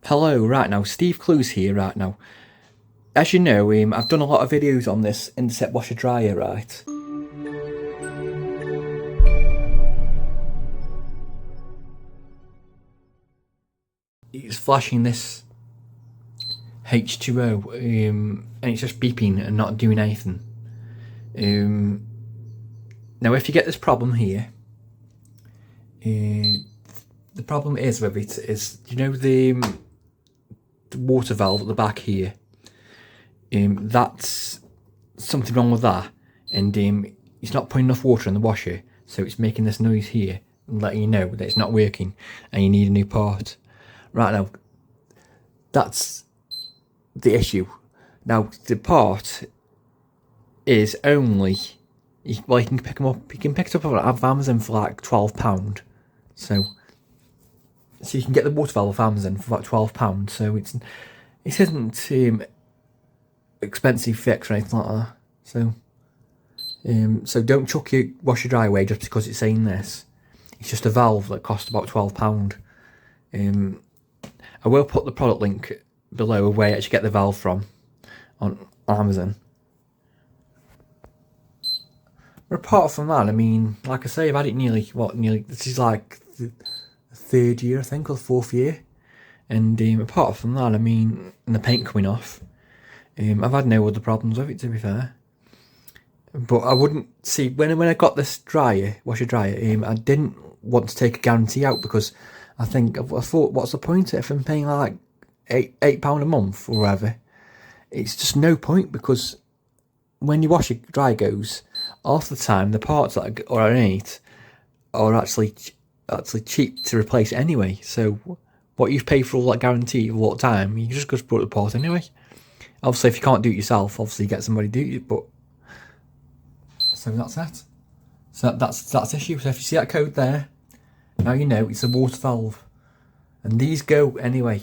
Hello, right now, Steve Clues here, right now. As you know, I've done a lot of videos on this Indesit washer dryer, right? It's flashing this H2O, and it's just beeping and not doing anything. Now, if you get this problem here, the problem is with it is, you know, the water valve at the back here. That's something wrong with that, and it's not putting enough water in the washer, so it's making this noise here and letting you know that it's not working and you need a new part. Right now, that's the issue. Now, the part is only, well, you can pick them up. You can pick it up off Amazon for like £12. So you can get the water valve off Amazon for about £12. So it isn't expensive fix or anything like that. So don't chuck your washer dryer away just because it's saying this. It's just a valve that costs about £12. I will put the product link below of where you actually get the valve from on Amazon. But apart from that, I mean, like I say, I've had it nearly, this is like the third year, I think, or the fourth year. And apart from that, I mean, and the paint coming off, I've had no other problems with it, to be fair. But I wouldn't see, when I got this washer dryer, I didn't want to take a guarantee out because I thought, what's the point if I'm paying like £8 a month or whatever? It's just no point, because when your washer dryer goes, half the time the parts that are in it are actually cheap to replace anyway. So what you've paid for all that guarantee all that time, you just go to put the part anyway. Obviously, if you can't do it yourself, obviously get somebody to do it. But so that's that. So that's the issue. So if you see that code there, now you know it's a water valve, and these go anyway.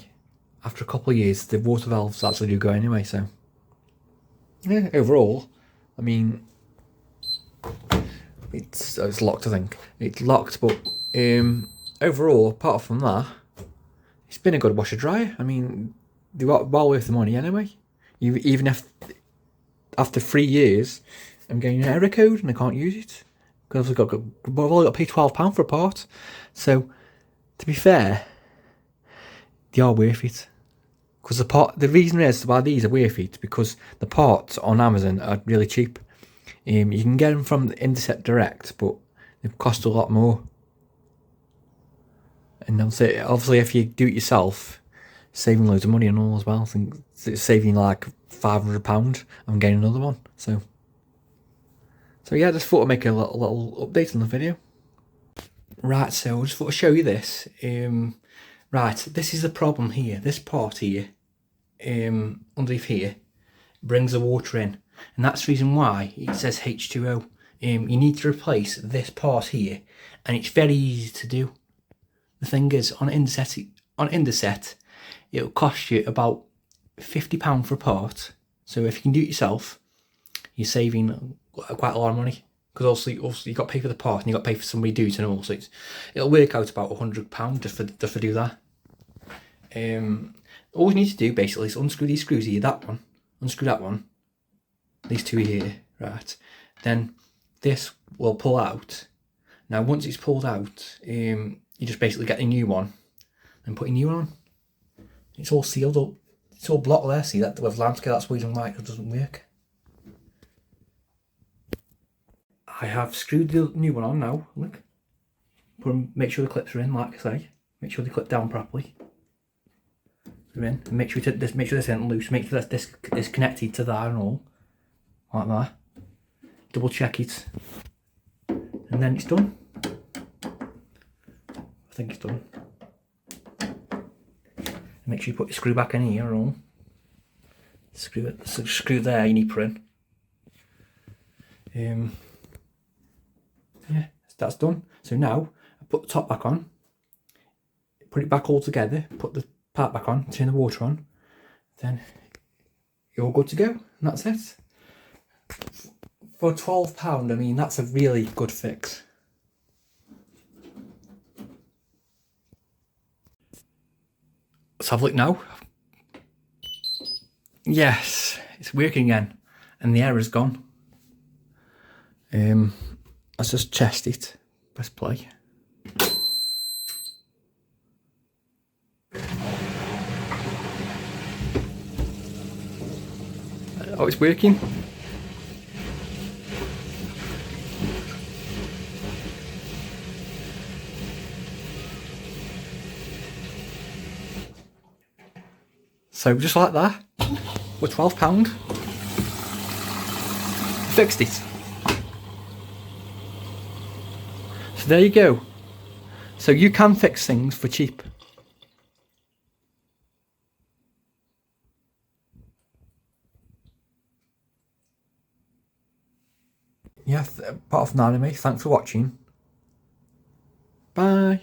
After a couple of years, the water valves actually do go anyway. So yeah, overall, I mean, it's locked. I think it's locked, but overall, apart from that, it's been a good washer dryer. I mean, they're well worth the money anyway. Even if after 3 years, I'm getting an error code and I can't use it because I've only got to pay £12 for a part. So, to be fair, they are worth it. Because the reason is why these are worth it, because the parts on Amazon are really cheap. You can get them from Indesit direct, but they cost a lot more. And obviously, if you do it yourself, saving loads of money and all as well. I think it's saving like £500 and getting another one. So yeah, I just thought I'd make a little update on the video. Right, so I just thought I'd show you this. Right, this is the problem here. This part here, underneath here, brings the water in. And that's the reason why it says H2O. You need to replace this part here, and it's very easy to do. The thing is, on Indesit, it'll cost you about £50 for a part. So if you can do it yourself, you're saving quite a lot of money. Because also you've got to pay for the part and you've got to pay for somebody to do it and all. So it'll work out about £100 just for do that. All you need to do basically is unscrew these screws here, that one, unscrew that one, these two here, right. Then this will pull out. Now once it's pulled out, you just basically get a new one and put a new one on. It's all sealed up. It's all blocked there. See that with landscape, that's the reason why it doesn't work. I have screwed the new one on now. Look. Make sure the clips are in, like I say. Make sure they clip down properly. They're in. And make sure this isn't loose. Make sure that's disconnected to that and all. Like that. Double check it. And then it's done. I think it's done. Make sure you put your screw back in here and all. Screw there, you need to put in. Yeah, that's done. So now I put the top back on, put it back all together, put the part back on, turn the water on, then you're all good to go. And that's it. For £12, I mean, that's a really good fix. Let's have a look now. Yes, it's working again, and the error's gone. Let's just test it. Press play. Oh, it's working. So just like that, for £12, fixed it. So there you go. So you can fix things for cheap. Yeah, apart from that, anyway, thanks for watching. Bye.